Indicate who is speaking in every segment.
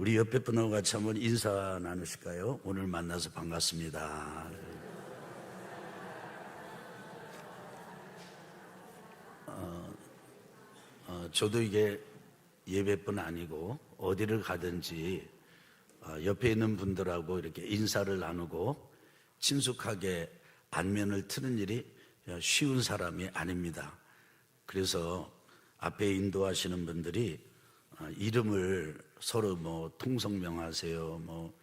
Speaker 1: 우리 옆에 분하고 같이 한번 인사 나누실까요? 오늘 만나서 반갑습니다. 저도 이게 예배뿐 아니고 어디를 가든지 옆에 있는 분들하고 이렇게 인사를 나누고 친숙하게 안면을 트는 일이 쉬운 사람이 아닙니다. 그래서 앞에 인도하시는 분들이 이름을 서로 통성명하세요,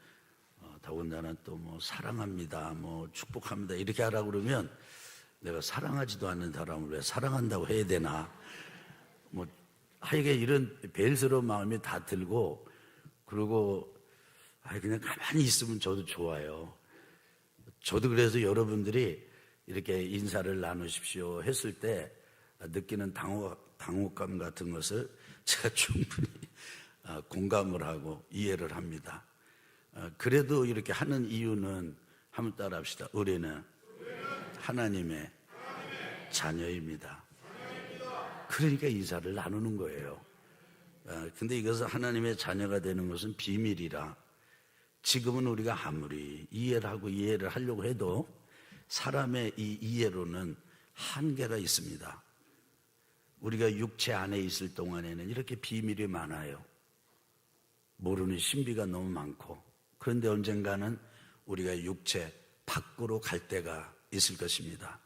Speaker 1: 더군다나 또 사랑합니다, 축복합니다 이렇게 하라고 그러면 내가 사랑하지도 않는 사람을 왜 사랑한다고 해야 되나, 하여간 이런 배려스러운 마음이 다 들고, 그리고 그냥 가만히 있으면 저도 좋아요. 저도 그래서 여러분들이 이렇게 인사를 나누십시오 했을 때 느끼는 당혹감 같은 것을 제가 충분히 공감을 하고 이해를 합니다. 그래도 이렇게 하는 이유는 한번 따라 합시다. 우리는 하나님의 자녀입니다. 그러니까 인사를 나누는 거예요. 근데 이것은 하나님의 자녀가 되는 것은 비밀이라, 지금은 우리가 아무리 이해를 하려고 해도 사람의 이 이해로는 한계가 있습니다. 우리가 육체 안에 있을 동안에는 이렇게 비밀이 많아요. 모르는 신비가 너무 많고, 그런데 언젠가는 우리가 육체 밖으로 갈 때가 있을 것입니다.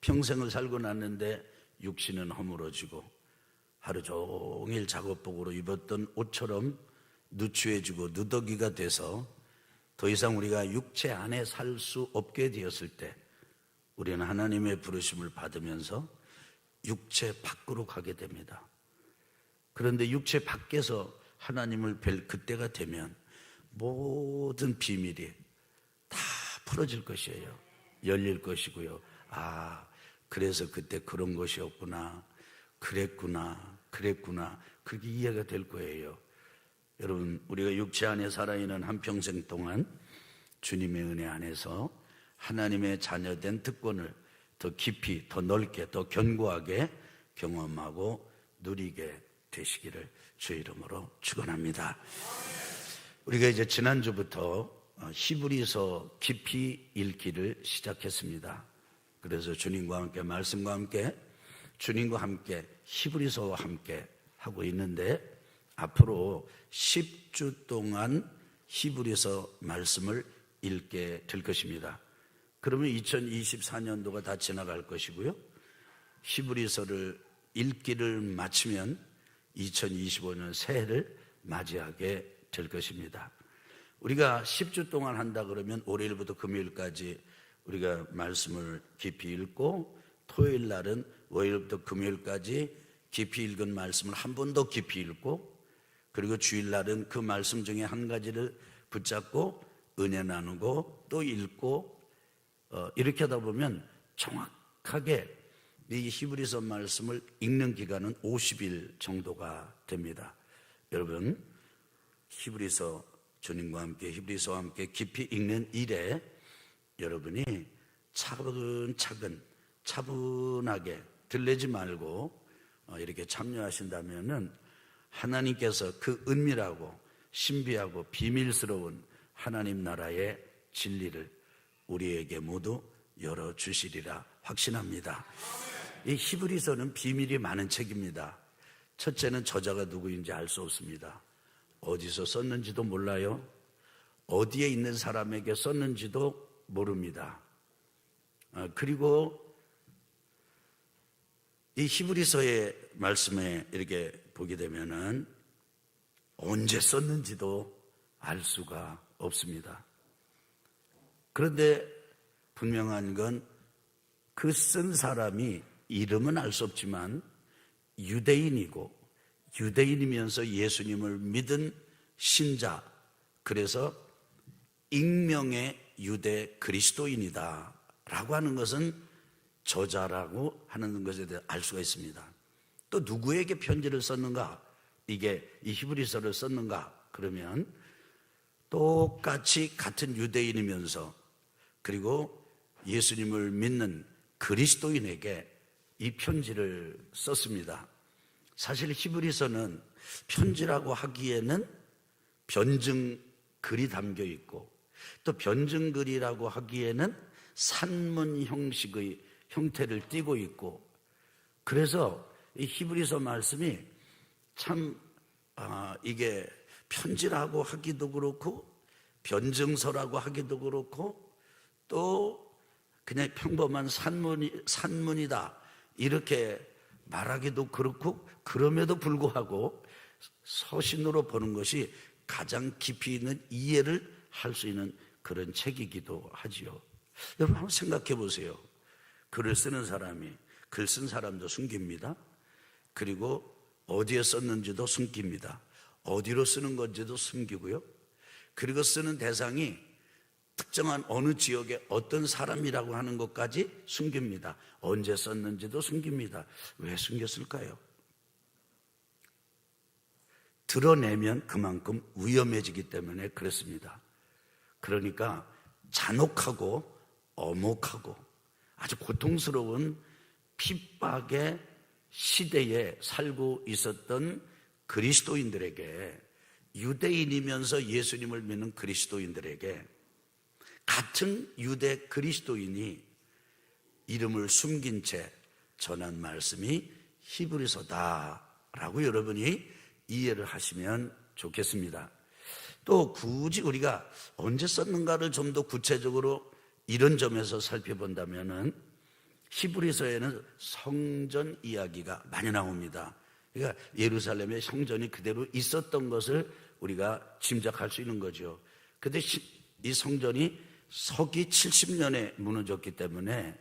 Speaker 1: 평생을 살고 났는데 육신은 허물어지고 하루 종일 작업복으로 입었던 옷처럼 누추해지고 누더기가 돼서 더 이상 우리가 육체 안에 살 수 없게 되었을 때 우리는 하나님의 부르심을 받으면서 육체 밖으로 가게 됩니다. 그런데 육체 밖에서 하나님을 뵐 그때가 되면 모든 비밀이 다 풀어질 것이에요. 열릴 것이고요. 그래서 그때 그런 것이었구나, 그랬구나 그렇게 이해가 될 거예요. 여러분, 우리가 육체 안에 살아있는 한평생 동안 주님의 은혜 안에서 하나님의 자녀된 특권을 더 깊이, 더 넓게, 더 견고하게 경험하고 누리게 되시기를 주의 이름으로 축원합니다. 우리가 이제 지난주부터 히브리서 깊이 읽기를 시작했습니다. 그래서 주님과 함께, 말씀과 함께, 주님과 함께 히브리서와 함께 하고 있는데, 앞으로 10주 동안 히브리서 말씀을 읽게 될 것입니다. 그러면 2024년도가 다 지나갈 것이고요, 히브리서를 읽기를 마치면 2025년 새해를 맞이하게 될 것입니다. 우리가 10주 동안 한다 그러면 월요일부터 금요일까지 우리가 말씀을 깊이 읽고, 토요일 날은 월요일부터 금요일까지 깊이 읽은 말씀을 한 번 더 깊이 읽고, 그리고 주일 날은 그 말씀 중에 한 가지를 붙잡고 은혜 나누고 또 읽고, 이렇게 하다 보면 정확하게 이 히브리서 말씀을 읽는 기간은 50일 정도가 됩니다. 여러분, 히브리서, 주님과 함께 히브리서와 함께 깊이 읽는 일에 여러분이 차분하게 들리지 말고 이렇게 참여하신다면은 하나님께서 그 은밀하고 신비하고 비밀스러운 하나님 나라의 진리를 우리에게 모두 열어주시리라 확신합니다. 이 히브리서는 비밀이 많은 책입니다. 첫째는 저자가 누구인지 알 수 없습니다. 어디서 썼는지도 몰라요. 어디에 있는 사람에게 썼는지도 모릅니다. 그리고 이 히브리서의 말씀에 이렇게 보게 되면은 언제 썼는지도 알 수가 없습니다. 그런데 분명한 건 그 쓴 사람이 이름은 알 수 없지만 유대인이고, 유대인이면서 예수님을 믿은 신자, 그래서 익명의 유대 그리스도인이다 라고 하는 것은 저자라고 하는 것에 대해 알 수가 있습니다. 또 누구에게 편지를 썼는가, 이게 이 히브리서를 썼는가 그러면 똑같이 같은 유대인이면서 그리고 예수님을 믿는 그리스도인에게 이 편지를 썼습니다. 사실 히브리서는 편지라고 하기에는 변증글이 담겨 있고, 또 변증글이라고 하기에는 산문 형식의 형태를 띠고 있고, 그래서 이 히브리서 말씀이 참 이게 편지라고 하기도 그렇고 변증서라고 하기도 그렇고 또 그냥 평범한 산문이다 이렇게 말하기도 그렇고, 그럼에도 불구하고 서신으로 보는 것이 가장 깊이 있는 이해를 할 수 있는 그런 책이기도 하지요. 여러분 한번 생각해 보세요. 글을 쓰는 사람이 글 쓴 사람도 숨깁니다. 그리고 어디에 썼는지도 숨깁니다. 어디로 쓰는 건지도 숨기고요. 그리고 쓰는 대상이 특정한 어느 지역의 어떤 사람이라고 하는 것까지 숨깁니다. 언제 썼는지도 숨깁니다. 왜 숨겼을까요? 드러내면 그만큼 위험해지기 때문에 그렇습니다. 그러니까 잔혹하고 엄혹하고 아주 고통스러운 핍박의 시대에 살고 있었던 그리스도인들에게, 유대인이면서 예수님을 믿는 그리스도인들에게 같은 유대 그리스도인이 이름을 숨긴 채 전한 말씀이 히브리서다라고 여러분이 이해를 하시면 좋겠습니다. 또 굳이 우리가 언제 썼는가를 좀 더 구체적으로 이런 점에서 살펴본다면은 히브리서에는 성전 이야기가 많이 나옵니다. 그러니까 예루살렘에 성전이 그대로 있었던 것을 우리가 짐작할 수 있는 거죠. 그런데 이 성전이 서기 70년에 무너졌기 때문에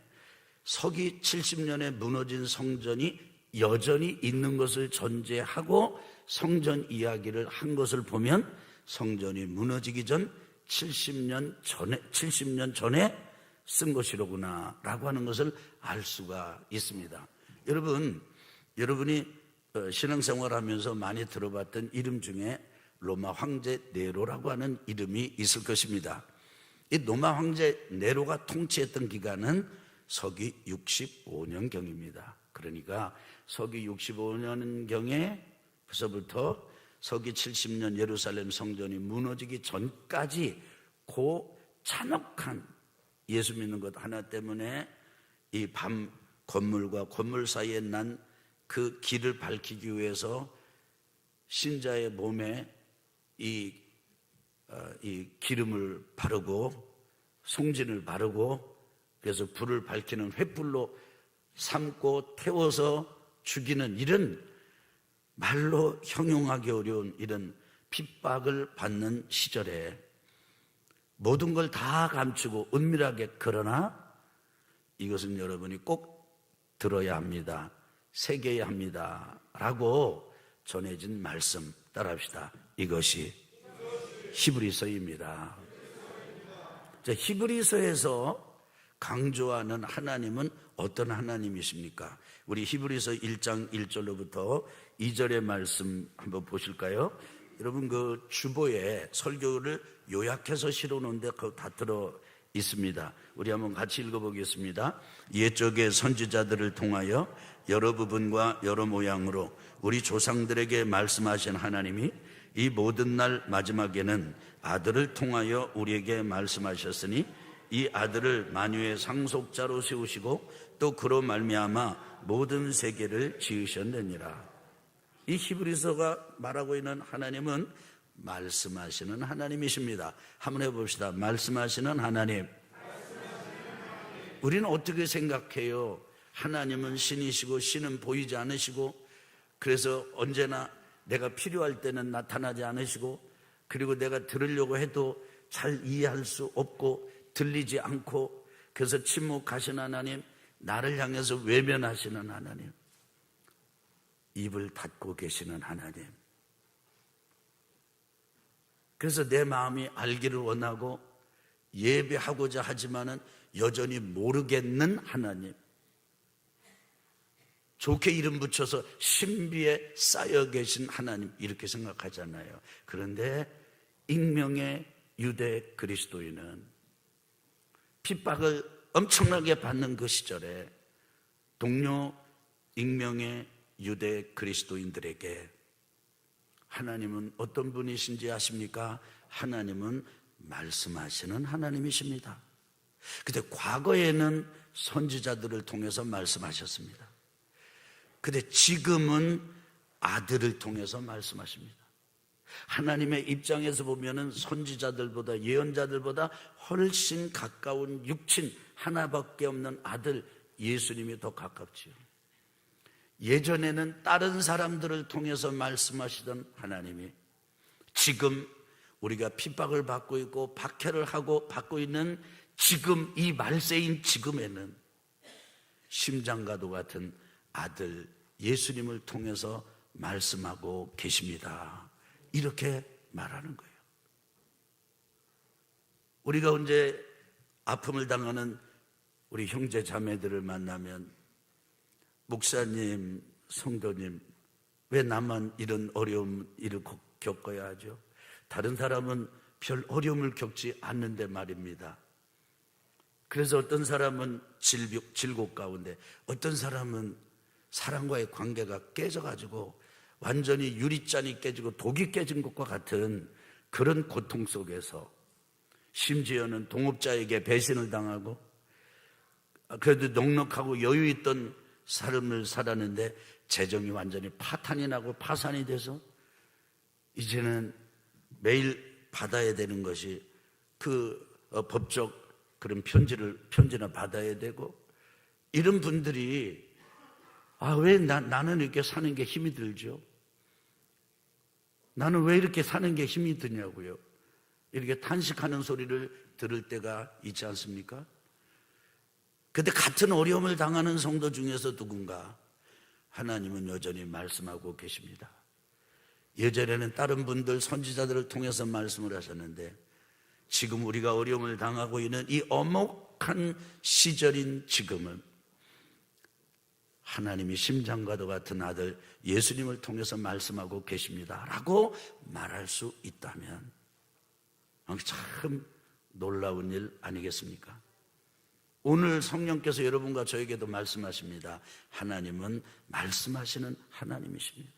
Speaker 1: 서기 70년에 무너진 성전이 여전히 있는 것을 전제하고 성전 이야기를 한 것을 보면 성전이 무너지기 전 70년 전에 쓴 것이로구나 라고 하는 것을 알 수가 있습니다. 여러분이 신앙생활하면서 많이 들어봤던 이름 중에 로마 황제 네로라고 하는 이름이 있을 것입니다. 이 로마 황제 네로가 통치했던 기간은 서기 65년경입니다. 그러니까 서기 65년경에서부터 서기 70년 예루살렘 성전이 무너지기 전까지 그 잔혹한 예수 믿는 것 하나 때문에 이 밤 건물과 건물 사이에 난 그 길을 밝히기 위해서 신자의 몸에 이 기름을 바르고 송진을 바르고 그래서 불을 밝히는 횃불로 삶고 태워서 죽이는 이런 말로 형용하기 어려운 이런 핍박을 받는 시절에 모든 걸 다 감추고 은밀하게, 그러나 이것은 여러분이 꼭 들어야 합니다, 새겨야 합니다 라고 전해진 말씀 따라합시다. 이것이 히브리서입니다. 히브리서에서 강조하는 하나님은 어떤 하나님이십니까? 우리 히브리서 1장 1절로부터 2절의 말씀 한번 보실까요? 여러분 그 주보에 설교를 요약해서 실어놓은데 그거 다 들어 있습니다. 우리 한번 같이 읽어보겠습니다. 옛적의 선지자들을 통하여 여러 부분과 여러 모양으로 우리 조상들에게 말씀하신 하나님이 이 모든 날 마지막에는 아들을 통하여 우리에게 말씀하셨으니 이 아들을 만유의 상속자로 세우시고 또 그로 말미암아 모든 세계를 지으셨느니라. 이 히브리서가 말하고 있는 하나님은 말씀하시는 하나님이십니다. 한번 해봅시다. 말씀하시는 하나님. 우리는 어떻게 생각해요? 하나님은 신이시고 신은 보이지 않으시고 그래서 언제나 내가 필요할 때는 나타나지 않으시고 그리고 내가 들으려고 해도 잘 이해할 수 없고 들리지 않고 그래서 침묵하신 하나님, 나를 향해서 외면하시는 하나님, 입을 닫고 계시는 하나님. 그래서 내 마음이 알기를 원하고 예배하고자 하지만은 여전히 모르겠는 하나님, 좋게 이름 붙여서 신비에 쌓여 계신 하나님, 이렇게 생각하잖아요. 그런데 익명의 유대 그리스도인은 핍박을 엄청나게 받는 그 시절에 동료 익명의 유대 그리스도인들에게 하나님은 어떤 분이신지 아십니까? 하나님은 말씀하시는 하나님이십니다. 근데 과거에는 선지자들을 통해서 말씀하셨습니다. 근데 지금은 아들을 통해서 말씀하십니다. 하나님의 입장에서 보면은 선지자들보다, 예언자들보다 훨씬 가까운 육친 하나밖에 없는 아들 예수님이 더 가깝지요. 예전에는 다른 사람들을 통해서 말씀하시던 하나님이 지금 우리가 핍박을 받고 있고 박해를 하고 받고 있는 지금, 이 말세인 지금에는 심장과도 같은 아들 예수님을 통해서 말씀하고 계십니다. 이렇게 말하는 거예요. 우리가 언제 아픔을 당하는 우리 형제 자매들을 만나면 목사님, 성도님, 왜 나만 이런 어려운 일을 겪어야 하죠? 다른 사람은 별 어려움을 겪지 않는데 말입니다. 그래서 어떤 사람은 질곡 가운데, 어떤 사람은 사람과의 관계가 깨져가지고 완전히 유리잔이 깨지고 독이 깨진 것과 같은 그런 고통 속에서, 심지어는 동업자에게 배신을 당하고 그래도 넉넉하고 여유 있던 삶을 살았는데 재정이 완전히 파탄이 나고 파산이 돼서 이제는 매일 받아야 되는 것이 법적 그런 편지나 받아야 되고, 이런 분들이 왜 나는 이렇게 사는 게 힘이 들죠? 나는 왜 이렇게 사는 게 힘이 드냐고요. 이렇게 탄식하는 소리를 들을 때가 있지 않습니까? 그런데 같은 어려움을 당하는 성도 중에서 누군가 하나님은 여전히 말씀하고 계십니다. 예전에는 다른 분들, 선지자들을 통해서 말씀을 하셨는데 지금 우리가 어려움을 당하고 있는 이 엄혹한 시절인 지금은 하나님이 심장과도 같은 아들 예수님을 통해서 말씀하고 계십니다 라고 말할 수 있다면 참 놀라운 일 아니겠습니까? 오늘 성령께서 여러분과 저에게도 말씀하십니다. 하나님은 말씀하시는 하나님이십니다.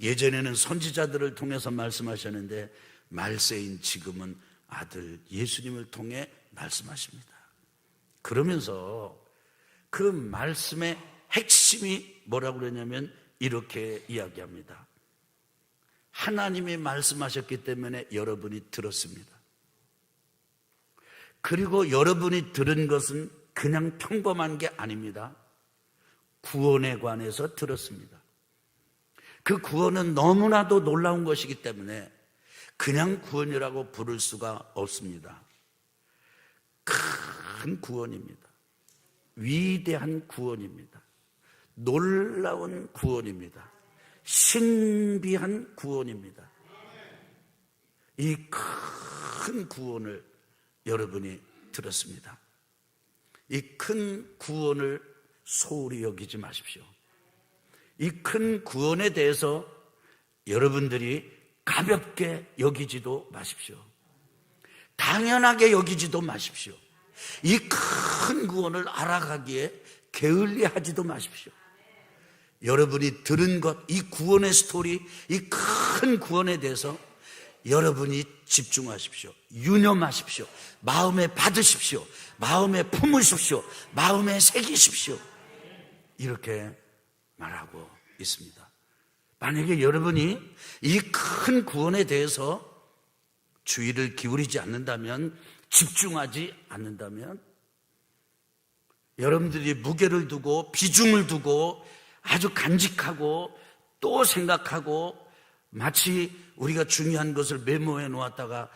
Speaker 1: 예전에는 선지자들을 통해서 말씀하셨는데 말세인 지금은 아들 예수님을 통해 말씀하십니다. 그러면서 그 말씀의 핵심이 뭐라고 그러냐면 이렇게 이야기합니다. 하나님이 말씀하셨기 때문에 여러분이 들었습니다. 그리고 여러분이 들은 것은 그냥 평범한 게 아닙니다. 구원에 관해서 들었습니다. 그 구원은 너무나도 놀라운 것이기 때문에 그냥 구원이라고 부를 수가 없습니다. 큰 구원입니다. 위대한 구원입니다. 놀라운 구원입니다. 신비한 구원입니다. 이 큰 구원을 여러분이 들었습니다. 이 큰 구원을 소홀히 여기지 마십시오. 이 큰 구원에 대해서 여러분들이 가볍게 여기지도 마십시오. 당연하게 여기지도 마십시오. 이 큰 구원을 알아가기에 게을리하지도 마십시오. 여러분이 들은 것, 이 구원의 스토리, 이 큰 구원에 대해서 여러분이 집중하십시오. 유념하십시오. 마음에 받으십시오. 마음에 품으십시오. 마음에 새기십시오. 이렇게 말하고 있습니다. 만약에 여러분이 이 큰 구원에 대해서 주의를 기울이지 않는다면, 집중하지 않는다면, 여러분들이 무게를 두고 비중을 두고 아주 간직하고 또 생각하고 마치 우리가 중요한 것을 메모해 놓았다가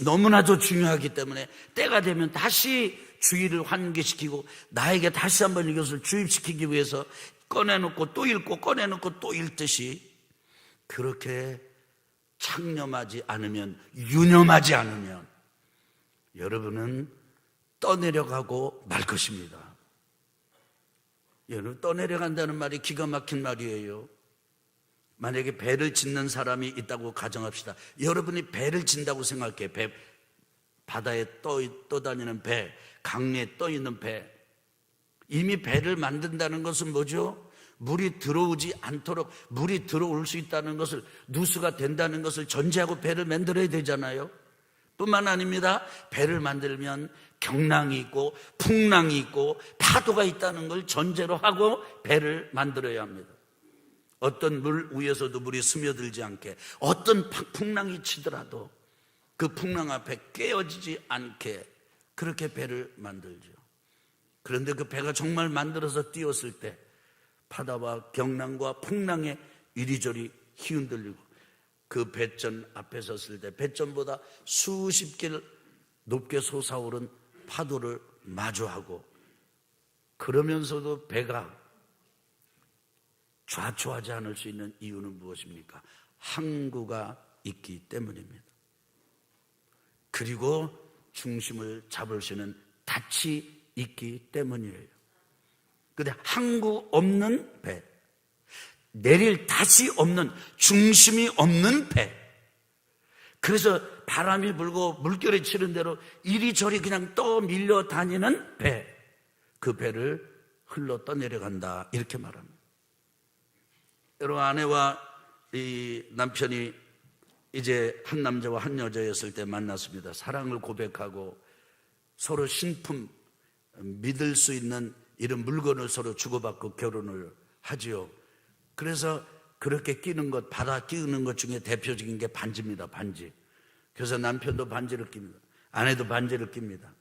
Speaker 1: 너무나도 중요하기 때문에 때가 되면 다시 주의를 환기시키고 나에게 다시 한번 이것을 주입시키기 위해서 꺼내놓고 또 읽고 꺼내놓고 또 읽듯이 그렇게 창념하지 않으면, 유념하지 않으면 여러분은 떠내려가고 말 것입니다. 여러분, 떠내려간다는 말이 기가 막힌 말이에요. 만약에 배를 짓는 사람이 있다고 가정합시다. 여러분이 배를 진다고 생각해. 바다에 떠다니는 배, 강리에 떠있는 배. 이미 배를 만든다는 것은 뭐죠? 물이 들어오지 않도록, 물이 들어올 수 있다는 것을, 누수가 된다는 것을 전제하고 배를 만들어야 되잖아요. 뿐만 아닙니다. 배를 만들면 경랑이 있고 풍랑이 있고 파도가 있다는 걸 전제로 하고 배를 만들어야 합니다. 어떤 물 위에서도 물이 스며들지 않게, 어떤 풍랑이 치더라도 그 풍랑 앞에 깨어지지 않게 그렇게 배를 만들죠. 그런데 그 배가 정말 만들어서 띄었을 때 바다와 경랑과 풍랑에 이리저리 휘흔들리고, 그 배전 앞에 섰을 때 배전보다 수십 길 높게 솟아오른 파도를 마주하고, 그러면서도 배가 좌초하지 않을 수 있는 이유는 무엇입니까? 항구가 있기 때문입니다. 그리고 중심을 잡을 수 있는 닻이 있기 때문이에요. 그런데 항구 없는 배, 내릴 닻이 없는, 중심이 없는 배, 그래서 바람이 불고 물결이 치는 대로 이리저리 그냥 떠밀려 다니는 배, 그 배를 흘러 떠내려간다, 이렇게 말합니다. 여러분, 아내와 이 남편이 이제 한 남자와 한 여자였을 때 만났습니다. 사랑을 고백하고 서로 신품, 믿을 수 있는 이런 물건을 서로 주고받고 결혼을 하지요. 그래서 그렇게 끼는 것, 받아 끼는 것 중에 대표적인 게 반지입니다. 반지. 그래서 남편도 반지를 낍니다. 아내도 반지를 낍니다.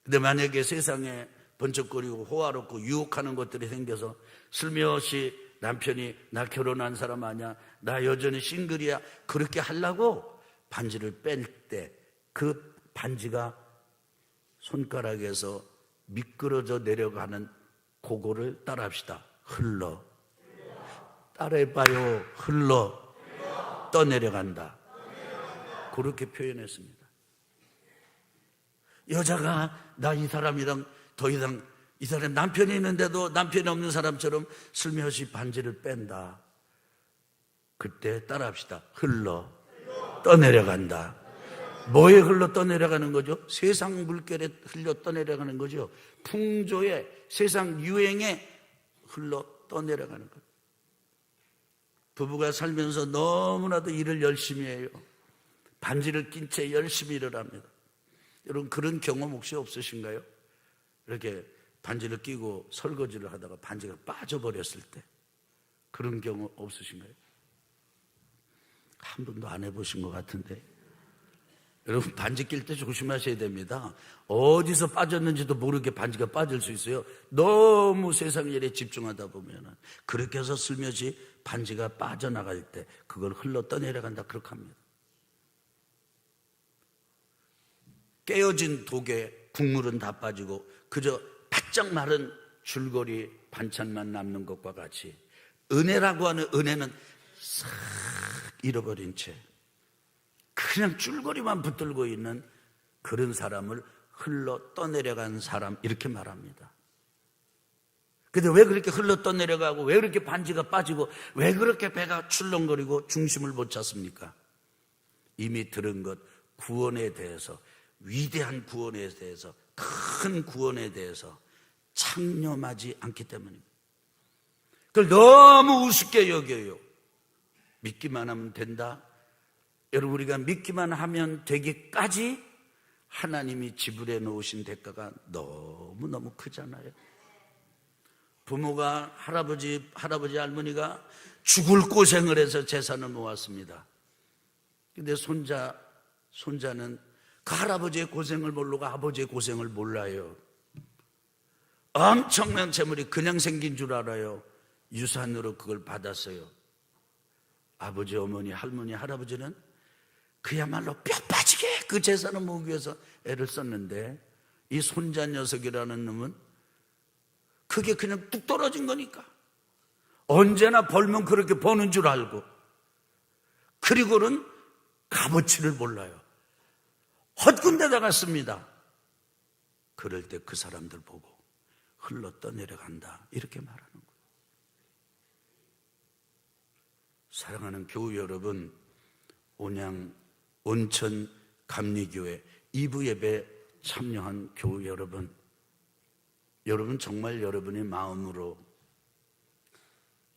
Speaker 1: 근데 만약에 세상에 번쩍거리고 호화롭고 유혹하는 것들이 생겨서 슬며시 남편이 나 결혼한 사람 아니야, 나 여전히 싱글이야, 그렇게 하려고 반지를 뺄 때 그 반지가 손가락에서 미끄러져 내려가는 그거를 따라합시다. 흘러. 따라해봐요. 흘러. 떠내려간다. 그렇게 표현했습니다. 여자가 나 이 사람이랑 더 이상, 이 사람 남편이 있는데도 남편이 없는 사람처럼 슬며시 반지를 뺀다. 그때 따라합시다. 흘러 떠내려간다. 뭐에 흘러 떠내려가는 거죠? 세상 물결에 흘러 떠내려가는 거죠. 풍조에, 세상 유행에 흘러 떠내려가는 거죠. 부부가 살면서 너무나도 일을 열심히 해요. 반지를 낀 채 열심히 일을 합니다. 여러분, 그런 경험 혹시 없으신가요? 이렇게 반지를 끼고 설거지를 하다가 반지가 빠져버렸을 때, 그런 경험 없으신가요? 한 번도 안 해보신 것 같은데. 여러분, 반지 낄 때 조심하셔야 됩니다. 어디서 빠졌는지도 모르게 반지가 빠질 수 있어요. 너무 세상 일에 집중하다 보면. 그렇게 해서 슬며시 반지가 빠져나갈 때 그걸 흘러 떠내려간다, 그렇게 합니다. 깨어진 독에 국물은 다 빠지고 그저 바짝 마른 줄거리 반찬만 남는 것과 같이, 은혜라고 하는 은혜는 싹 잃어버린 채 그냥 줄거리만 붙들고 있는 그런 사람을 흘러 떠내려간 사람, 이렇게 말합니다. 근데 왜 그렇게 흘러 떠내려가고, 왜 그렇게 반지가 빠지고, 왜 그렇게 배가 출렁거리고 중심을 못 찾습니까? 이미 들은 것, 구원에 대해서, 위대한 구원에 대해서, 큰 구원에 대해서 창념하지 않기 때문입니다. 그걸 너무 우습게 여겨요. 믿기만 하면 된다. 여러분, 우리가 믿기만 하면 되기까지 하나님이 지불해 놓으신 대가가 너무너무 크잖아요. 부모가, 할아버지 할머니가 죽을 고생을 해서 재산을 모았습니다. 근데 손자는 그 할아버지의 고생을 모르고 아버지의 고생을 몰라요. 엄청난 재물이 그냥 생긴 줄 알아요. 유산으로 그걸 받았어요. 아버지, 어머니, 할머니, 할아버지는 그야말로 뼈 빠지게 그 재산을 모으기 위해서 애를 썼는데, 이 손자 녀석이라는 놈은 그게 그냥 뚝 떨어진 거니까 언제나 벌면 그렇게 버는 줄 알고, 그리고는 값어치를 몰라요. 헛군데다가 씁니다. 그럴 때 그 사람들 보고 흘러 떠내려간다, 이렇게 말하는 거예요. 사랑하는 교우 여러분, 온천 감리교회 2부 예배 참여한 교우 여러분, 여러분 정말 여러분의 마음으로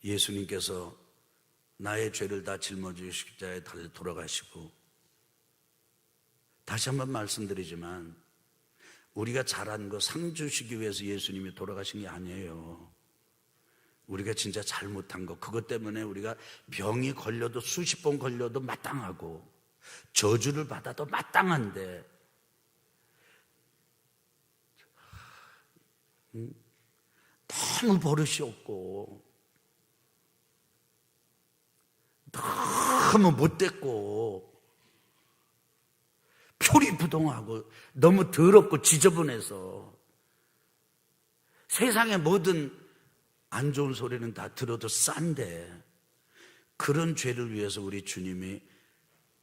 Speaker 1: 예수님께서 나의 죄를 다 짊어지고 십자가에 달려 돌아가시고, 다시 한번 말씀드리지만 우리가 잘한 거 상 주시기 위해서 예수님이 돌아가신 게 아니에요. 우리가 진짜 잘못한 거, 그것 때문에 우리가 병이 걸려도 수십 번 걸려도 마땅하고 저주를 받아도 마땅한데 너무 버릇이 없고 너무 못됐고 표리부동하고 너무 더럽고 지저분해서 세상의 모든 안 좋은 소리는 다 들어도 싼데, 그런 죄를 위해서 우리 주님이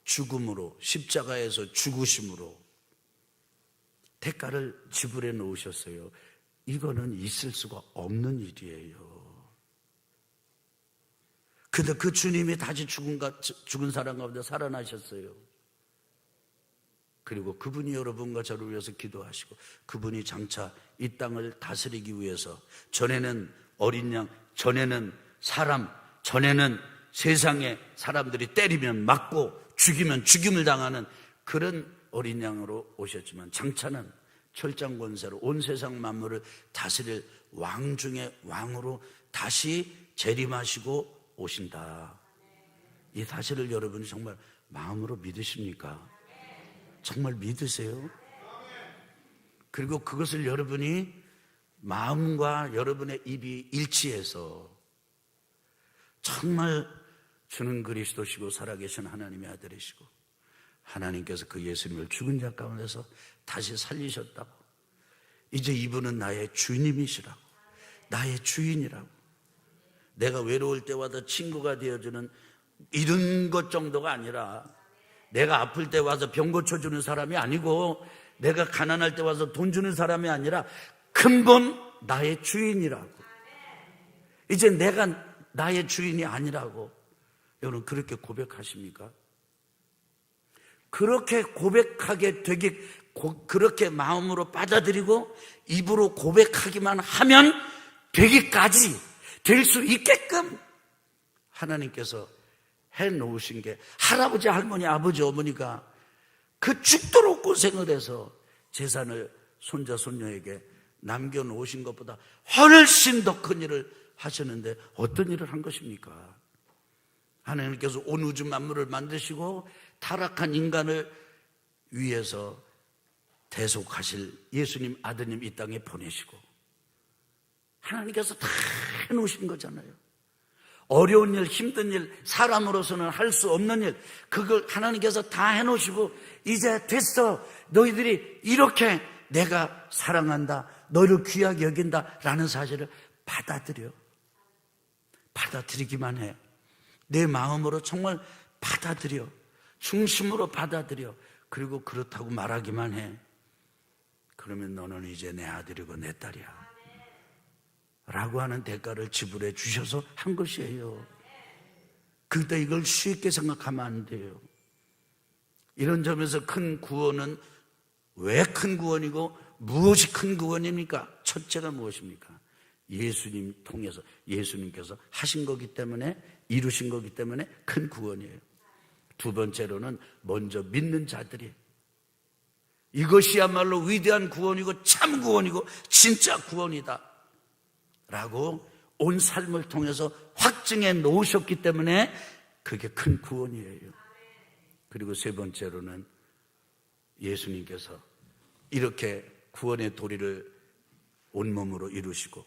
Speaker 1: 죽음으로, 십자가에서 죽으심으로 대가를 지불해 놓으셨어요. 이거는 있을 수가 없는 일이에요. 근데 그 주님이 다시 죽은 사람 가운데 살아나셨어요. 그리고 그분이 여러분과 저를 위해서 기도하시고, 그분이 장차 이 땅을 다스리기 위해서, 전에는 어린 양, 전에는 사람, 전에는 세상에 사람들이 때리면 맞고 죽이면 죽임을 당하는 그런 어린 양으로 오셨지만, 장차는 철장 권세로 온 세상 만물을 다스릴 왕 중의 왕으로 다시 재림하시고 오신다. 이 사실을 여러분이 정말 마음으로 믿으십니까? 정말 믿으세요? 그리고 그것을 여러분이 마음과 여러분의 입이 일치해서 정말 주는 그리스도시고 살아계신 하나님의 아들이시고, 하나님께서 그 예수님을 죽은 자 가운데서 다시 살리셨다고, 이제 이분은 나의 주님이시라고, 나의 주인이라고, 내가 외로울 때 와서 친구가 되어주는 이런 것 정도가 아니라, 내가 아플 때 와서 병 고쳐주는 사람이 아니고, 내가 가난할 때 와서 돈 주는 사람이 아니라 근본 나의 주인이라고. 이제 내가 나의 주인이 아니라고. 여러분 그렇게 고백하십니까? 그렇게 고백하게 되기, 그렇게 마음으로 받아들이고 입으로 고백하기만 하면 되기까지 될 수 있게끔 하나님께서 해놓으신 게, 할아버지, 할머니, 아버지, 어머니가 그 죽도록 고생을 해서 재산을 손자, 손녀에게 남겨놓으신 것보다 훨씬 더 큰 일을 하셨는데 어떤 일을 한 것입니까? 하나님께서 온 우주 만물을 만드시고 타락한 인간을 위해서 대속하실 예수님 아드님 이 땅에 보내시고, 하나님께서 다 해놓으신 거잖아요. 어려운 일, 힘든 일, 사람으로서는 할 수 없는 일, 그걸 하나님께서 다 해놓으시고, 이제 됐어, 너희들이 이렇게 내가 사랑한다, 너희를 귀하게 여긴다 라는 사실을 받아들이기만 해. 내 마음으로 정말 받아들여, 중심으로 받아들여. 그리고 그렇다고 말하기만 해. 그러면 너는 이제 내 아들이고 내 딸이야 라고 하는 대가를 지불해 주셔서 한 것이에요. 그때 이걸 쉽게 생각하면 안 돼요. 이런 점에서 큰 구원은 왜 큰 구원이고 무엇이 큰 구원입니까? 첫째가 무엇입니까? 예수님 통해서, 예수님께서 하신 거기 때문에, 이루신 거기 때문에 큰 구원이에요. 두 번째로는 먼저 믿는 자들이, 이것이야말로 위대한 구원이고 참 구원이고 진짜 구원이다 라고 온 삶을 통해서 확증해 놓으셨기 때문에 그게 큰 구원이에요. 그리고 세 번째로는 예수님께서 이렇게 구원의 도리를 온몸으로 이루시고,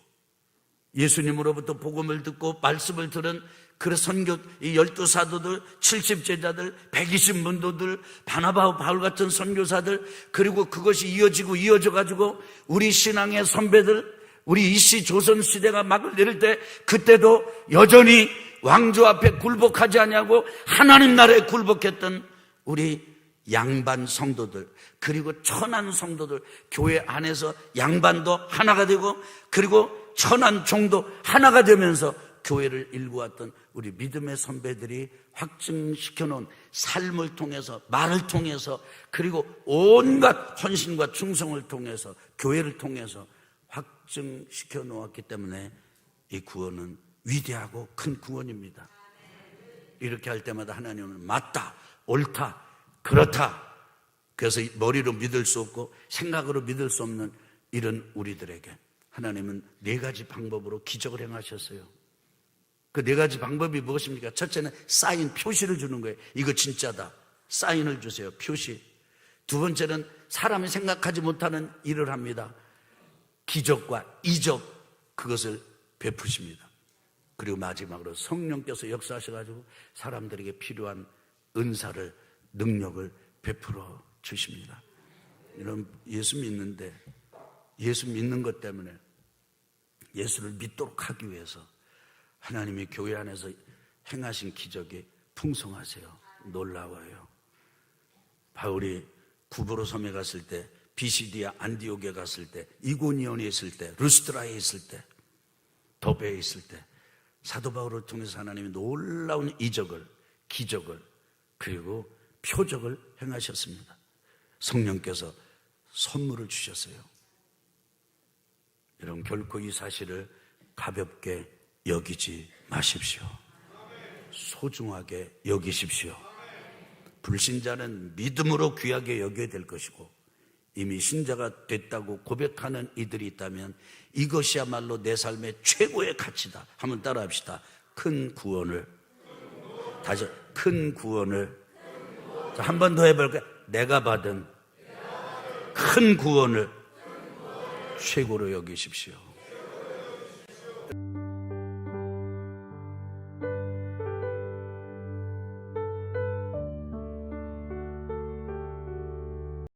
Speaker 1: 예수님으로부터 복음을 듣고 말씀을 들은 그 선교, 이 12사도들, 70제자들, 120문도들, 바나바와 바울 같은 선교사들, 그리고 그것이 이어져 가지고 우리 신앙의 선배들, 우리 이씨 조선시대가 막을 내릴 때, 그때도 여전히 왕조 앞에 굴복하지 아니하고 하나님 나라에 굴복했던 우리 양반 성도들, 그리고 천한 성도들, 교회 안에서 양반도 하나가 되고 그리고 천한 종도 하나가 되면서 교회를 일구었던 우리 믿음의 선배들이 확증시켜 놓은 삶을 통해서, 말을 통해서, 그리고 온갖 헌신과 충성을 통해서, 교회를 통해서 확증시켜 놓았기 때문에 이 구원은 위대하고 큰 구원입니다. 이렇게 할 때마다 하나님은 맞다, 옳다, 그렇다. 그래서 머리로 믿을 수 없고 생각으로 믿을 수 없는 이런 우리들에게 하나님은 4가지 방법으로 기적을 행하셨어요. 그 4가지 방법이 무엇입니까? 첫째는 사인, 표시를 주는 거예요. 이거 진짜다. 사인을 주세요. 표시. 두 번째는 사람이 생각하지 못하는 일을 합니다. 기적과 이적, 그것을 베푸십니다. 그리고 마지막으로 성령께서 역사하셔가지고 사람들에게 필요한 은사를, 능력을 베풀어 주십니다. 여러분, 예수 믿는데, 예수 믿는 것 때문에 예수를 믿도록 하기 위해서 하나님이 교회 안에서 행하신 기적이 풍성하세요. 놀라워요. 바울이 구브로 섬에 갔을 때, 비시디아 안디옥에 갔을 때, 이고니온에 있을 때, 루스드라에 있을 때, 더베에 있을 때 사도 바울을 통해서 하나님이 놀라운 이적을, 기적을, 그리고 표적을 행하셨습니다. 성령께서 선물을 주셨어요. 여러분, 결코 이 사실을 가볍게 여기지 마십시오. 소중하게 여기십시오. 불신자는 믿음으로 귀하게 여겨야 될 것이고, 이미 신자가 됐다고 고백하는 이들이 있다면 이것이야말로 내 삶의 최고의 가치다. 한번 따라합시다. 큰 구원을, 다시 큰 구원을, 한 번 더 해볼까요? 내가 받은 큰 구원을 최고로 여기십시오.